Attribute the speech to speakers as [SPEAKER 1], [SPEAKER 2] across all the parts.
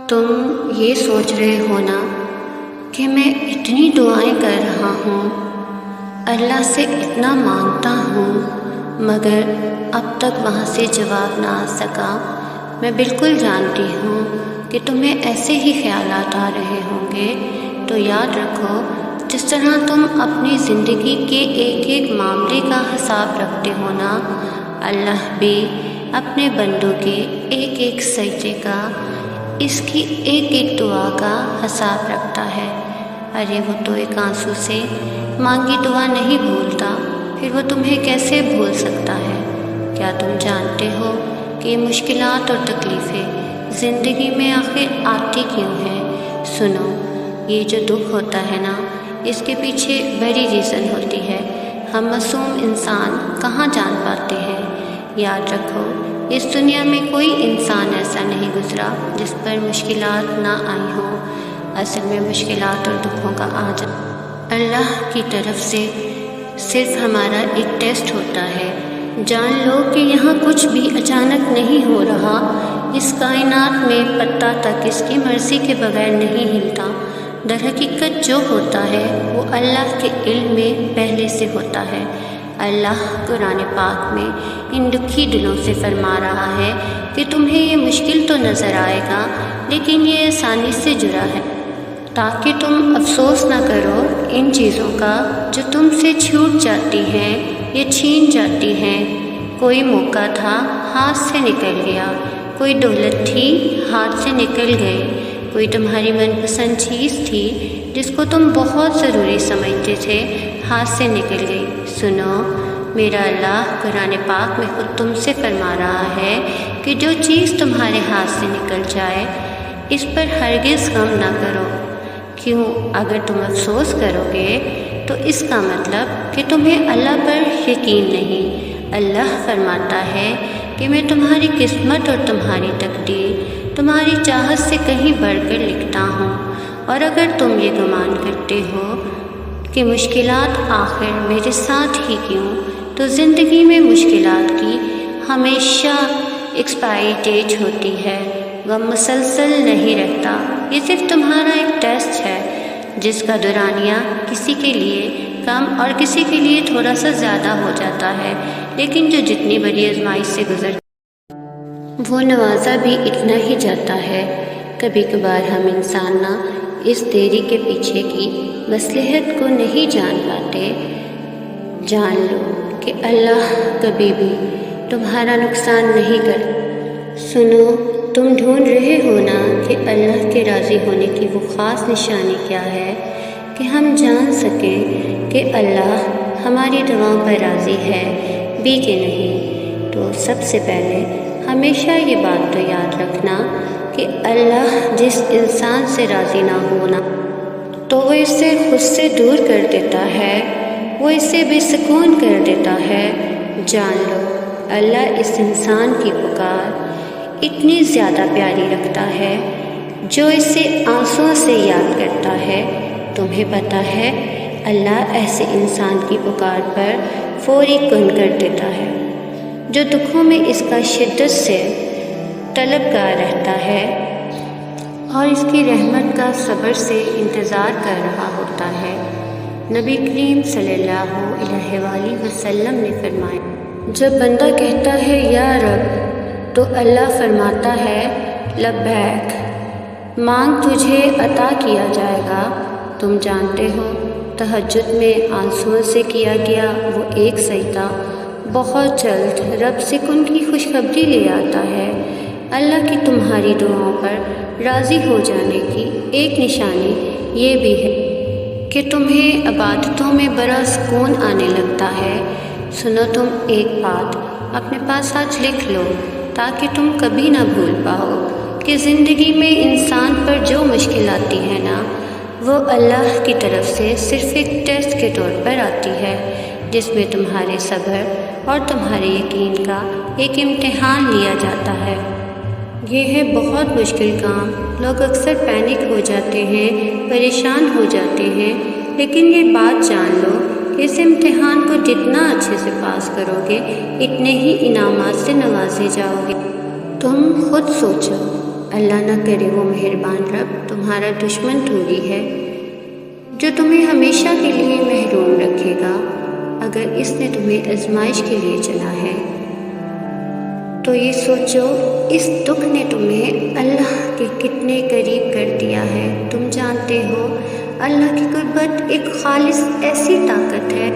[SPEAKER 1] تم یہ سوچ رہے ہو نا کہ میں اتنی دعائیں کر رہا ہوں، اللہ سے اتنا مانگتا ہوں، مگر اب تک وہاں سے جواب نہ آ سکا۔ میں بالکل جانتی ہوں کہ تمہیں ایسے ہی خیالات آ رہے ہوں گے، تو یاد رکھو جس طرح تم اپنی زندگی کے ایک ایک معاملے کا حساب رکھتے ہو نا، اللہ بھی اپنے بندوں کے ایک ایک سجدے کا، اس کی ایک ایک دعا کا حساب رکھتا ہے۔ ارے وہ تو ایک آنسو سے مانگی دعا نہیں بھولتا، پھر وہ تمہیں کیسے بھول سکتا ہے؟ کیا تم جانتے ہو کہ یہ مشکلات اور تکلیفیں زندگی میں آخر آتی کیوں ہیں؟ سنو، یہ جو دکھ ہوتا ہے نا، اس کے پیچھے بڑی ریزن ہوتی ہے، ہم معصوم انسان کہاں جان پاتے ہیں۔ یاد رکھو اس دنیا میں کوئی انسان ایسا نہیں گزرا جس پر مشکلات نہ آئی ہوں۔ اصل میں مشکلات اور دکھوں کا آ جانا اللہ کی طرف سے صرف ہمارا ایک ٹیسٹ ہوتا ہے۔ جان لو کہ یہاں کچھ بھی اچانک نہیں ہو رہا، اس کائنات میں پتا تک اس کی مرضی کے بغیر نہیں ہلتا۔ در حقیقت جو ہوتا ہے وہ اللہ کے علم میں پہلے سے ہوتا ہے۔ اللہ قرآن پاک میں ان دکھی دلوں سے فرما رہا ہے کہ تمہیں یہ مشکل تو نظر آئے گا، لیکن یہ آسانی سے جڑا ہے، تاکہ تم افسوس نہ کرو ان چیزوں کا جو تم سے چھوٹ جاتی ہیں یا چھین جاتی ہیں۔ کوئی موقع تھا ہاتھ سے نکل گیا، کوئی دولت تھی ہاتھ سے نکل گئی، کوئی تمہاری من پسند چیز تھی جس کو تم بہت ضروری سمجھتے تھے، ہاتھ سے نکل گئی۔ سنو، میرا اللہ قرآن پاک میں خود تم سے فرما رہا ہے کہ جو چیز تمہارے ہاتھ سے نکل جائے اس پر ہرگز غم نہ کرو۔ کیوں؟ اگر تم افسوس کرو گے تو اس کا مطلب کہ تمہیں اللہ پر یقین نہیں۔ اللہ فرماتا ہے کہ میں تمہاری قسمت اور تمہاری تقدیر تمہاری چاہت سے کہیں بڑھ کر لکھتا ہوں، اور اگر تم یہ گمان کرتے ہو کہ مشکلات آخر میرے ساتھ ہی کیوں، تو زندگی میں مشکلات کی ہمیشہ ایکسپائری ڈیٹ ہوتی ہے، غم مسلسل نہیں رہتا۔ یہ صرف تمہارا ایک ٹیسٹ ہے جس کا دورانیہ کسی کے لیے کم اور کسی کے لیے تھوڑا سا زیادہ ہو جاتا ہے، لیکن جو جتنی بڑی آزمائش سے گزرتا وہ نوازا بھی اتنا ہی جاتا ہے۔ کبھی کبھار ہم انسان نہ اس دیری کے پیچھے کی مصلحت کو نہیں جان پاتے۔ جان لو کہ اللہ کبھی بھی تمہارا نقصان نہیں کرتا۔ سنو، تم ڈھونڈ رہے ہو نا کہ اللہ کے راضی ہونے کی وہ خاص نشانی کیا ہے کہ ہم جان سکیں کہ اللہ ہماری دعاؤں پر راضی ہے بھی کہ نہیں۔ تو سب سے پہلے ہمیشہ یہ بات تو یاد رکھنا کہ اللہ جس انسان سے راضی نہ ہونا تو وہ اسے خود سے دور کر دیتا ہے، وہ اسے بے سکون کر دیتا ہے۔ جان لو اللہ اس انسان کی پکار اتنی زیادہ پیاری رکھتا ہے جو اسے آنسوؤں سے یاد کرتا ہے۔ تمہیں پتہ ہے اللہ ایسے انسان کی پکار پر فوری کن کر دیتا ہے جو دکھوں میں اس کا شدت سے طلبگار رہتا ہے اور اس کی رحمت کا صبر سے انتظار کر رہا ہوتا ہے۔ نبی کریم صلی اللہ علیہ وآلہ وسلم نے فرمایا، جب بندہ کہتا ہے یا رب تو اللہ فرماتا ہے لبیک، مانگ تجھے عطا کیا جائے گا۔ تم جانتے ہو تہجد میں آنسوؤں سے کیا گیا وہ ایک سجدہ بہت جلد رب سے ان کی خوشخبری لے آتا ہے۔ اللہ کی تمہاری دعاؤں پر راضی ہو جانے کی ایک نشانی یہ بھی ہے کہ تمہیں عبادتوں میں بڑا سکون آنے لگتا ہے۔ سنو، تم ایک بات اپنے پاس آج لکھ لو تاکہ تم کبھی نہ بھول پاؤ کہ زندگی میں انسان پر جو مشکل آتی ہے نا، وہ اللہ کی طرف سے صرف ایک ٹیسٹ کے طور پر آتی ہے، جس میں تمہارے صبر اور تمہارے یقین کا ایک امتحان لیا جاتا ہے۔ یہ ہے بہت مشکل کام۔ لوگ اکثر پینک ہو جاتے ہیں، پریشان ہو جاتے ہیں، لیکن یہ بات جان لو کہ اس امتحان کو جتنا اچھے سے پاس کرو گے اتنے ہی انعامات سے نوازے جاؤ گے۔ تم خود سوچو، اللہ نہ کرے وہ مہربان رب تمہارا دشمن تھوڑی ہے جو تمہیں ہمیشہ کے لیے محروم رکھے گا۔ اگر اس نے تمہیں آزمائش کے لیے چنا ہے تو یہ سوچو اس دکھ نے تمہیں اللہ کے کتنے قریب کر دیا ہے۔ تم جانتے ہو اللہ کی قربت ایک خالص ایسی طاقت ہے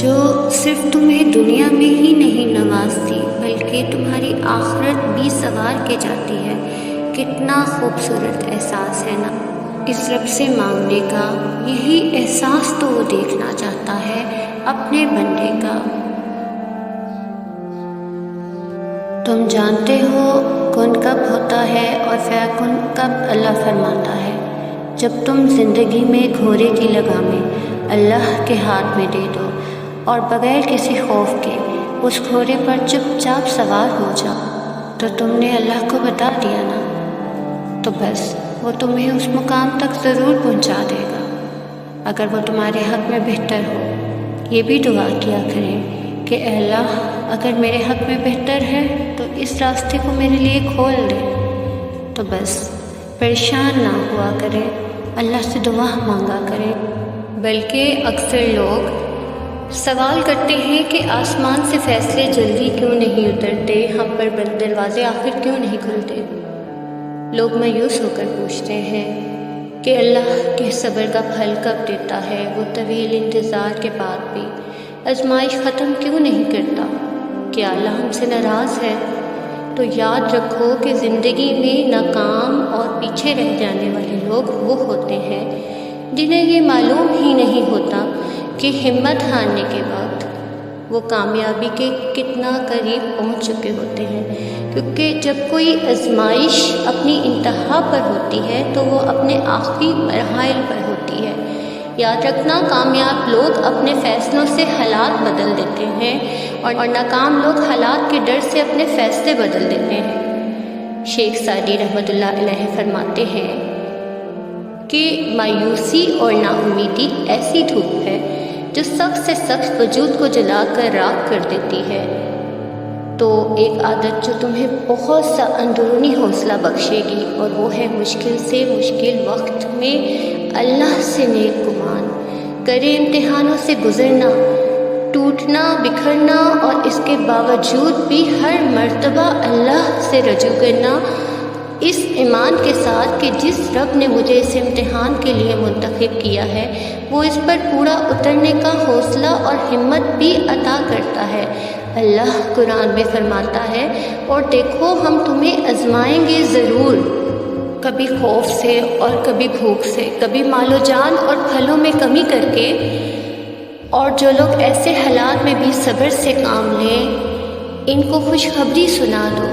[SPEAKER 1] جو صرف تمہیں دنیا میں ہی نہیں نوازتی بلکہ تمہاری آخرت بھی سنوار کے جاتی ہے۔ کتنا خوبصورت احساس ہے نا اس رب سے مانگنے کا۔ یہی احساس تو وہ دیکھنا چاہتا ہے اپنے بندے کا۔ تم جانتے ہو کن کب ہوتا ہے اور فیکن کب اللہ فرماتا ہے۔ جب تم زندگی میں گھوڑے کی لگامیں اللہ کے ہاتھ میں دے دو اور بغیر کسی خوف کے اس گھوڑے پر چپ چاپ سوار ہو جاؤ تو تم نے اللہ کو بتا دیا نا، تو بس وہ تمہیں اس مقام تک ضرور پہنچا دے گا اگر وہ تمہارے حق میں بہتر ہو۔ یہ بھی دعا کیا کریں کہ اے اللہ اگر میرے حق میں بہتر ہے تو اس راستے کو میرے لیے کھول دے۔ تو بس پریشان نہ ہوا کرے، اللہ سے دعا مانگا کرے۔ بلکہ اکثر لوگ سوال کرتے ہیں کہ آسمان سے فیصلے جلدی کیوں نہیں اترتے، ہم پر بند دروازے آخر کیوں نہیں کھلتے۔ لوگ مایوس ہو کر پوچھتے ہیں کہ اللہ کے صبر کا پھل کب دیتا ہے، وہ طویل انتظار کے بعد بھی آزمائش ختم کیوں نہیں کرتا، کیا اللہ ہم سے ناراض ہے؟ تو یاد رکھو کہ زندگی میں ناکام اور پیچھے رہ جانے والے لوگ وہ ہوتے ہیں جنہیں یہ معلوم ہی نہیں ہوتا کہ ہمت ہارنے کے بعد وہ کامیابی کے کتنا قریب پہنچ چکے ہوتے ہیں۔ کیونکہ جب کوئی آزمائش اپنی انتہا پر ہوتی ہے تو وہ اپنے آخری مراحل پر ہوتی ہے۔ یاد رکھنا کامیاب لوگ اپنے فیصلوں سے حالات بدل دیتے ہیں اور ناکام لوگ حالات کے ڈر سے اپنے فیصلے بدل دیتے ہیں۔ شیخ سعدی رحمۃ اللہ علیہ فرماتے ہیں کہ مایوسی اور ناامیدی ایسی دھوپ ہے جو سخت سے سخت وجود کو جلا کر راکھ کر دیتی ہے۔ تو ایک عادت جو تمہیں بہت سا اندرونی حوصلہ بخشے گی اور وہ ہے مشکل سے مشکل وقت میں اللہ سے نیک گمان کرے، امتحانوں سے گزرنا، ٹوٹنا بکھرنا اور اس کے باوجود بھی ہر مرتبہ اللہ سے رجوع کرنا، اس ایمان کے ساتھ کہ جس رب نے مجھے اس امتحان کے لیے منتخب کیا ہے وہ اس پر پورا اترنے کا حوصلہ اور ہمت بھی عطا کرتا ہے۔ اللہ قرآن میں فرماتا ہے اور دیکھو ہم تمہیں آزمائیں گے ضرور، کبھی خوف سے اور کبھی بھوک سے، کبھی مال و جان اور پھلوں میں کمی کر کے، اور جو لوگ ایسے حالات میں بھی صبر سے کام لیں ان کو خوشخبری سنا دو،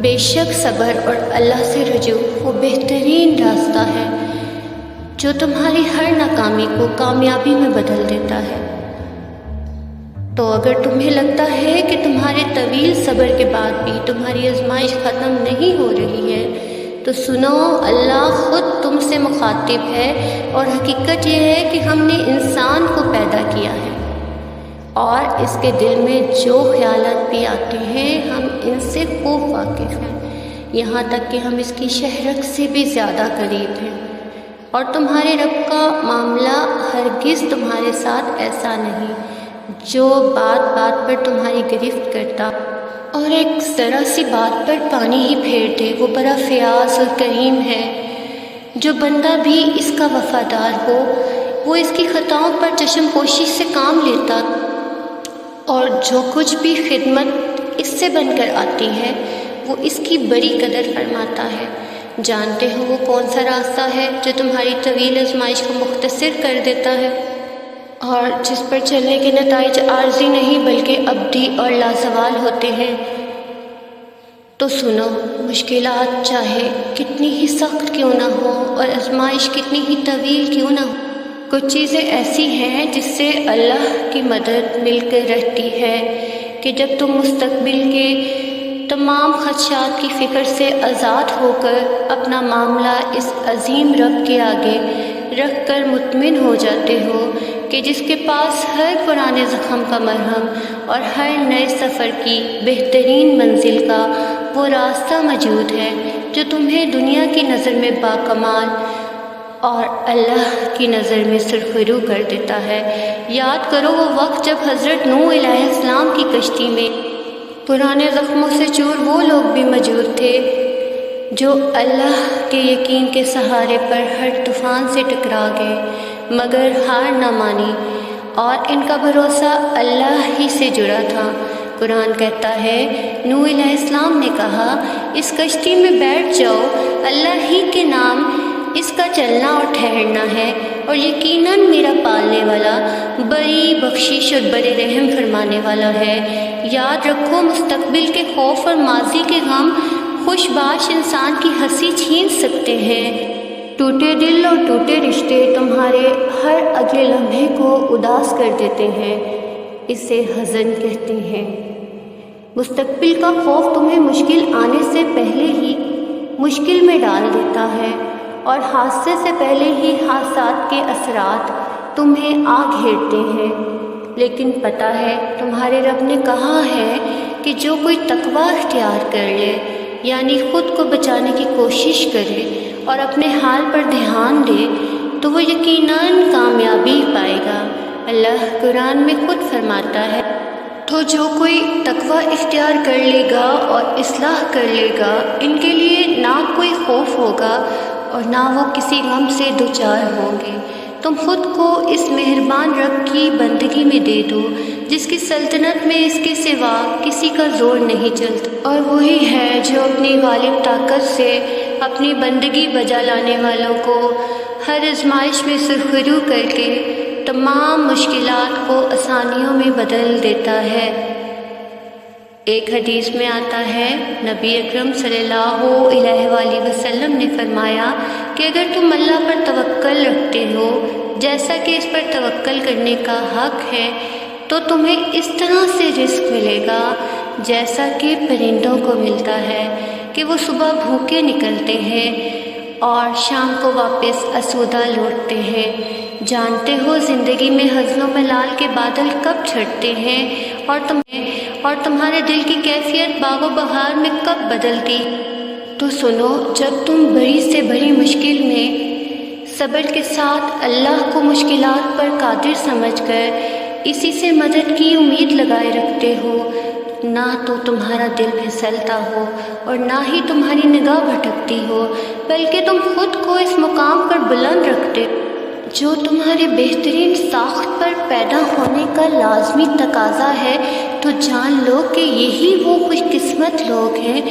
[SPEAKER 1] بے شک صبر اور اللہ سے رجوع وہ بہترین راستہ ہے جو تمہاری ہر ناکامی کو کامیابی میں بدل دیتا ہے۔ تو اگر تمہیں لگتا ہے کہ تمہارے طویل صبر کے بعد بھی تمہاری آزمائش ختم نہیں ہو رہی ہے تو سنو، اللہ خود تم سے مخاطب ہے اور حقیقت یہ ہے کہ ہم نے انسان کو پیدا کیا ہے اور اس کے دل میں جو خیالات بھی آتے ہیں ہم ان سے خوب واقف ہیں، یہاں تک کہ ہم اس کی شہرت سے بھی زیادہ قریب ہیں۔ اور تمہارے رب کا معاملہ ہرگز تمہارے ساتھ ایسا نہیں جو بات بات پر تمہاری گرفت کرتا اور ایک ذرا سی بات پر پانی ہی پھیر دے۔ وہ بڑا فیاض اور کریم ہے، جو بندہ بھی اس کا وفادار ہو وہ اس کی خطاؤں پر چشم پوشی سے کام لیتا اور جو کچھ بھی خدمت اس سے بن کر آتی ہے وہ اس کی بڑی قدر فرماتا ہے۔ جانتے ہو وہ کون سا راستہ ہے جو تمہاری طویل آزمائش کو مختصر کر دیتا ہے اور جس پر چلنے کے نتائج عارضی نہیں بلکہ ابدی اور لازوال ہوتے ہیں؟ تو سنو، مشکلات چاہے کتنی ہی سخت کیوں نہ ہو اور آزمائش کتنی ہی طویل کیوں نہ ہو، کچھ چیزیں ایسی ہیں جس سے اللہ کی مدد مل کر رہتی ہے کہ جب تم مستقبل کے تمام خدشات کی فکر سے آزاد ہو کر اپنا معاملہ اس عظیم رب کے آگے رکھ کر مطمئن ہو جاتے ہو کہ جس کے پاس ہر پرانے زخم کا مرہم اور ہر نئے سفر کی بہترین منزل کا وہ راستہ موجود ہے جو تمہیں دنیا کی نظر میں باکمال اور اللہ کی نظر میں سرخرو کر دیتا ہے۔ یاد کرو وہ وقت جب حضرت نوح علیہ السلام کی کشتی میں پرانے زخموں سے چور وہ لوگ بھی موجود تھے جو اللہ کے یقین کے سہارے پر ہر طوفان سے ٹکرا گئے مگر ہار نہ مانی، اور ان کا بھروسہ اللہ ہی سے جڑا تھا۔ قرآن کہتا ہے نوح علیہ السلام نے کہا اس کشتی میں بیٹھ جاؤ، اللہ ہی کے نام اس کا چلنا اور ٹھہرنا ہے، اور یقیناً میرا پالنے والا بڑی بخشش اور بڑے رحم فرمانے والا ہے۔ یاد رکھو مستقبل کے خوف اور ماضی کے غم خوش باش انسان کی ہنسی چھین سکتے ہیں۔ ٹوٹے دل اور ٹوٹے رشتے تمہارے ہر اگلے لمحے کو اداس کر دیتے ہیں، اسے حزن کہتے ہیں۔ مستقبل کا خوف تمہیں مشکل آنے سے پہلے ہی مشکل میں ڈال دیتا ہے، اور حادثے سے پہلے ہی حادثات کے اثرات تمہیں آ گھیرتے ہیں۔ لیکن پتہ ہے تمہارے رب نے کہا ہے کہ جو کوئی تقوی اختیار کر لے، یعنی خود کو بچانے کی کوشش کرے اور اپنے حال پر دھیان دے تو وہ یقیناً کامیابی پائے گا۔ اللہ قرآن میں خود فرماتا ہے تو جو کوئی تقوی اختیار کر لے گا اور اصلاح کر لے گا ان کے لیے نہ کوئی خوف ہوگا اور نہ وہ کسی غم سے دوچار ہوں گے۔ تم خود کو اس مہربان رب کی بندگی میں دے دو جس کی سلطنت میں اس کے سوا کسی کا زور نہیں چلتا، اور وہی ہے جو اپنی غالب طاقت سے اپنی بندگی بجا لانے والوں کو ہر آزمائش میں سرخرو کر کے تمام مشکلات کو آسانیوں میں بدل دیتا ہے۔ ایک حدیث میں آتا ہے نبی اکرم صلی اللہ علیہ وآلہ وسلم نے فرمایا کہ اگر تم اللہ پر توکل رکھتے ہو جیسا کہ اس پر توکل کرنے کا حق ہے تو تمہیں اس طرح سے رزق ملے گا جیسا کہ پرندوں کو ملتا ہے کہ وہ صبح بھوکے نکلتے ہیں اور شام کو واپس آسودہ لوٹتے ہیں۔ جانتے ہو زندگی میں حزن و ملال کے بادل کب چھٹتے ہیں اور تمہارے دل کی کیفیت باغ و بہار میں کب بدلتی؟ تو سنو، جب تم بڑی سے بڑی مشکل میں صبر کے ساتھ اللہ کو مشکلات پر قادر سمجھ کر اسی سے مدد کی امید لگائے رکھتے ہو، نہ تو تمہارا دل پھسلتا ہو اور نہ ہی تمہاری نگاہ بھٹکتی ہو، بلکہ تم خود کو اس مقام پر بلند رکھتے ہو جو تمہاری بہترین ساخت پر پیدا ہونے کا لازمی تقاضا ہے، تو جان لو کہ یہی وہ خوش قسمت لوگ ہیں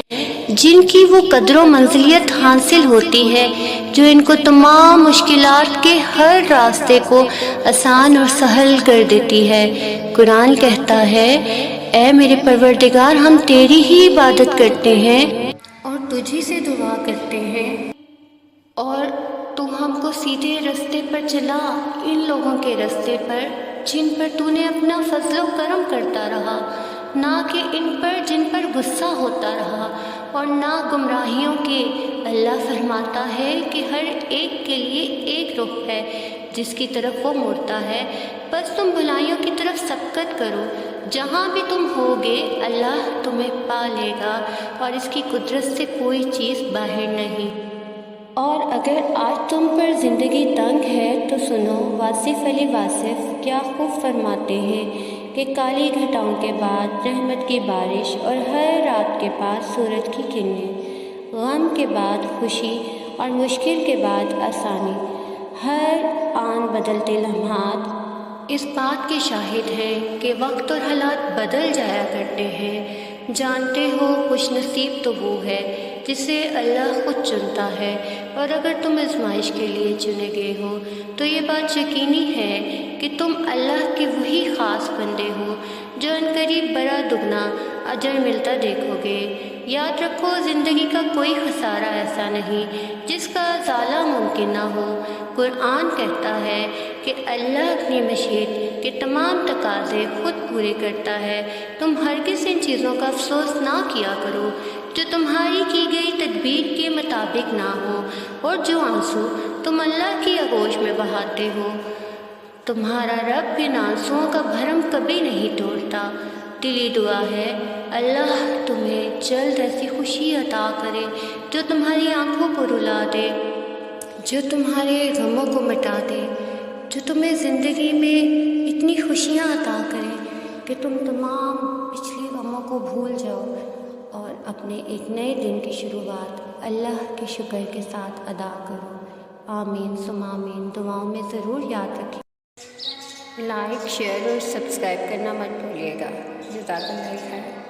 [SPEAKER 1] جن کی وہ قدر و منزلیت حاصل ہوتی ہے جو ان کو تمام مشکلات کے ہر راستے کو آسان اور سہل کر دیتی ہے۔ قرآن کہتا ہے اے میرے پروردگار، ہم تیری ہی عبادت کرتے ہیں اور تجھی سے دعا کرتے ہیں، اور تو ہم کو سیدھے رستے پر چلا، ان لوگوں کے رستے پر جن پر تو نے اپنا فضل و کرم کرتا رہا، نہ کہ ان پر جن پر غصہ ہوتا رہا، اور نہ گمراہیوں کے۔ اللہ فرماتا ہے کہ ہر ایک کے لیے ایک رخ ہے جس کی طرف وہ مڑتا ہے، بس تم بھلائیوں کی طرف سبقت کرو، جہاں بھی تم ہوگے اللہ تمہیں پا لے گا اور اس کی قدرت سے کوئی چیز باہر نہیں۔ اور اگر آج تم پر زندگی تنگ ہے تو سنو، واصف علی واصف کیا خوب فرماتے ہیں کہ کالی گھٹاؤں کے بعد رحمت کی بارش، اور ہر رات کے بعد سورج کی کرنیں، غم کے بعد خوشی اور مشکل کے بعد آسانی، ہر آن بدلتے لمحات اس بات کے شاہد ہیں کہ وقت اور حالات بدل جایا کرتے ہیں۔ جانتے ہو خوش نصیب تو وہ ہے جسے اللہ خود چنتا ہے، اور اگر تم آزمائش کے لیے چنے گئے ہو تو یہ بات یقینی ہے کہ تم اللہ کے وہی خاص بندے ہو جو عنقریب بڑا دگنا اجر ملتا دیکھو گے۔ یاد رکھو زندگی کا کوئی خسارہ ایسا نہیں جس کا ازالہ ممکن نہ ہو۔ قرآن کہتا ہے کہ اللہ اپنی مشیت کے تمام تقاضے خود پورے کرتا ہے۔ تم ہرگز ان چیزوں کا افسوس نہ کیا کرو جو تمہاری کی گئی تدبیر کے مطابق نہ ہو، اور جو آنسو تم اللہ کی آغوش میں بہاتے ہو۔ تمہارا رب ان آنسوؤں کا بھرم کبھی نہیں توڑتا۔ دلی دعا ہے اللہ تمہیں جلد ایسی خوشی عطا کرے جو تمہاری آنکھوں کو رلا دے، جو تمہارے غموں کو مٹا دے، جو تمہیں زندگی میں اتنی خوشیاں عطا کرے کہ تم تمام پچھلے غموں کو بھول جاؤ اور اپنے ایک نئے دن کی شروعات اللہ کے شکر کے ساتھ ادا کرو۔ آمین ثم آمین۔ دعاؤں میں ضرور یاد رکھیں۔ لائک، شیئر اور سبسکرائب کرنا مت بھولیے گا۔ جزاک اللہ خیر۔